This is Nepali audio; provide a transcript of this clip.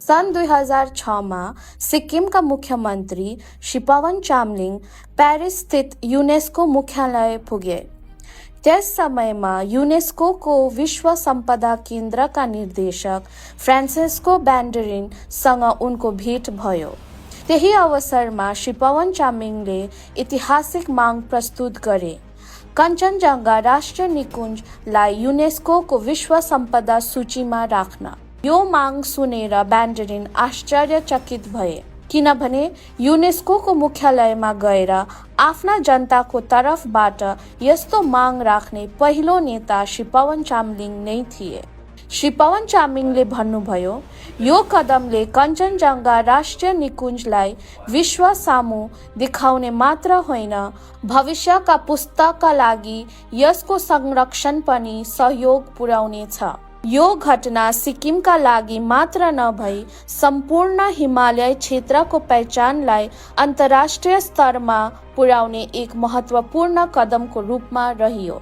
सन् 2006 માં સિક્કિમका મુખ્યમંત્રી શ્રી પવન ચામલિંગ પેરિસ સ્થિત યુનેસ્કો મુખ્યાલય पुगे। त्यस समयमा यूनेस्को को विश्व संपदा केंद्र का निर्देशक फ्रांसिस्को बैन्डरिन संग उनको भेट भयो। त्यही अवसरमा श्री पवन चामलिङले ऐतिहासिक मांग प्रस्तुत गरे। कञ्चनजङ्घा राष्ट्रिय निकुञ्जलाई यूनेस्को को विश्व संपदा सूचीमा राख्न। यो मांग सुनेर बैन्डरिन आश्चर्यचकित भए, किनभने यूनेस्को को मुख्यालयमा गएर आफ्ना जनताको तर्फबाट यस्तो माग राख्ने पहिलो नेता श्री पवन चामलिङ नै थिए। श्री पवन चामलिङले भन्नुभयो, यो कदमले कञ्चनजङ्घा राष्ट्रिय निकुञ्जलाई विश्व सामु देखाउने मात्र होइन, भविष्यका पुस्ताका लागि यसको संरक्षण पनि सहयोग पुर्याउनेछ। यो घटना सिक्किमका लागि मात्र नभई सम्पूर्ण हिमालय क्षेत्रको पहिचानलाई अन्तर्राष्ट्रिय स्तरमा पुर्याउने एक महत्त्वपूर्ण कदमको रूपमा रह्यो।